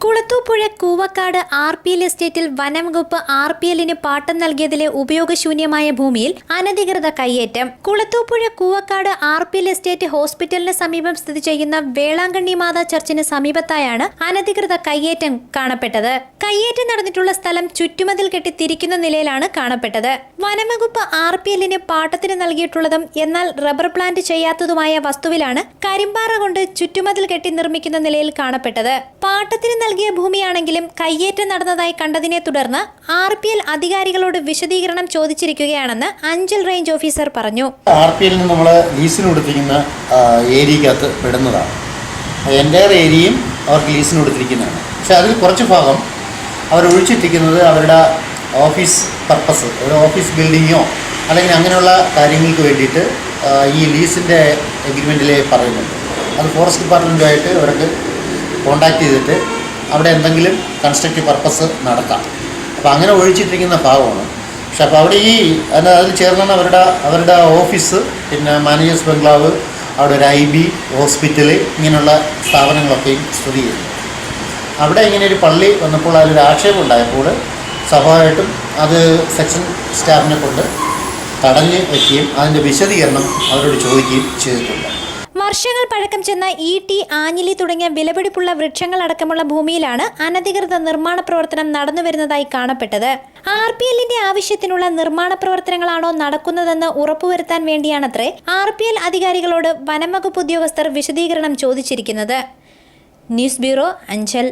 Kulathupuzha Koovakad RPL എസ്റ്റേറ്റിൽ വനംവകുപ്പ് RPLന് പാട്ടം നൽകിയതിലെ ഉപയോഗശൂന്യമായ ഭൂമിയിൽ അനധികൃത കയ്യേറ്റം. കുളത്തൂപ്പുഴ കൂവക്കാട് RPL എസ്റ്റേറ്റ് ഹോസ്പിറ്റലിന് സമീപം സ്ഥിതി ചെയ്യുന്ന വേളാങ്കണ്ണി മാതാ ചർച്ചിന് സമീപത്തായാണ് അനധികൃത കയ്യേറ്റം കാണപ്പെട്ടത്. കയ്യേറ്റം നടന്നിട്ടുള്ള സ്ഥലം ചുറ്റുമതിൽ കെട്ടി തിരിക്കുന്ന നിലയിലാണ് കാണപ്പെട്ടത്. വനംവകുപ്പ് RPLന് പാട്ടത്തിന് നൽകിയിട്ടുള്ളതും എന്നാൽ റബ്ബർ പ്ലാന്റ് ചെയ്യാത്തതുമായ വസ്തുവിലാണ് കരിമ്പാറ കൊണ്ട് ചുറ്റുമതിൽ കെട്ടി നിർമ്മിക്കുന്ന നിലയിൽ കാണപ്പെട്ടത്. പാട്ടത്തിന് നൽകിയ ഭൂമിയാണെങ്കിലും കയ്യേറ്റം നടന്നതായി കണ്ടതിനെ തുടർന്ന് RPL അധികാരികളോട് വിശദീകരണം ചോദിച്ചിരിക്കുകയാണെന്ന് അഞ്ചൽ റേഞ്ച് ഓഫീസർ പറഞ്ഞു. RPL നമ്മൾ ലീസിന് കൊടുത്തിരിക്കുന്ന ഏരിയക്കകത്ത് പെടുന്നതാണ്. എൻ്റയർ ഏരിയയും അവർക്ക് ലീസിന് കൊടുത്തിരിക്കുന്നതാണ്. പക്ഷെ അതിൽ കുറച്ച് ഭാഗം അവർ ഒഴിച്ചിട്ടിരിക്കുന്നത് അവരുടെ ഓഫീസ് പർപ്പസ്, ഒരു ഓഫീസ് ബിൽഡിങ്ങോ അല്ലെങ്കിൽ അങ്ങനെയുള്ള കാര്യങ്ങൾക്ക് വേണ്ടിയിട്ട് ഈ ലീസിൻ്റെ എഗ്രിമെൻറ്റിൽ പറയുന്നുണ്ട്. അത് ഫോറസ്റ്റ് ഡിപ്പാർട്ട്മെൻറ്റുമായിട്ട് അവർക്ക് കോൺടാക്ട് ചെയ്തിട്ട് അവിടെ എന്തെങ്കിലും കൺസ്ട്രക്റ്റീവ് പർപ്പസ് നടത്താം. അപ്പോൾ അങ്ങനെ ഒഴിച്ചിട്ടിരിക്കുന്ന ഭാഗമാണ്. പക്ഷെ അപ്പോൾ അവിടെ അതിൽ ചേർന്നാണ് അവരുടെ ഓഫീസ്, പിന്നെ മാനേജേഴ്സ് ബംഗ്ലാവ്, അവിടെ ഒരു IB ഹോസ്പിറ്റൽ, ഇങ്ങനെയുള്ള സ്ഥാപനങ്ങളൊക്കെയും സ്ഥിതി ചെയ്യുന്നു. അവിടെ ഇങ്ങനെ ഒരു പള്ളി വന്നപ്പോൾ അതിലൊരു ആക്ഷേപം ഉണ്ടായപ്പോൾ സ്വാഭാവികമായിട്ടും അത് സെക്ഷൻ സ്റ്റാഫിനെ കൊണ്ട് തടഞ്ഞ് വയ്ക്കുകയും അതിൻ്റെ വിശദീകരണം അവരോട് ചോദിക്കുകയും ചെയ്തിട്ടുണ്ട്. വർഷങ്ങൾ പഴക്കം ചെന്ന ഈട്ടി, ആഞ്ഞിലി തുടങ്ങിയ വിലപിടിപ്പുള്ള വൃക്ഷങ്ങൾ അടക്കമുള്ള ഭൂമിയിലാണ് അനധികൃത നിർമ്മാണ പ്രവർത്തനം നടന്നുവരുന്നതായി കാണപ്പെട്ടത്. RPLന്റെ ആവശ്യത്തിനുള്ള നിർമ്മാണ പ്രവർത്തനങ്ങളാണോ നടക്കുന്നതെന്ന് ഉറപ്പുവരുത്താൻ വേണ്ടിയാണത്രേ RPL അധികാരികളോട് വനംവകുപ്പ് ഉദ്യോഗസ്ഥർ വിശദീകരണം ചോദിച്ചിരിക്കുന്നത്. News bureau, Anchal.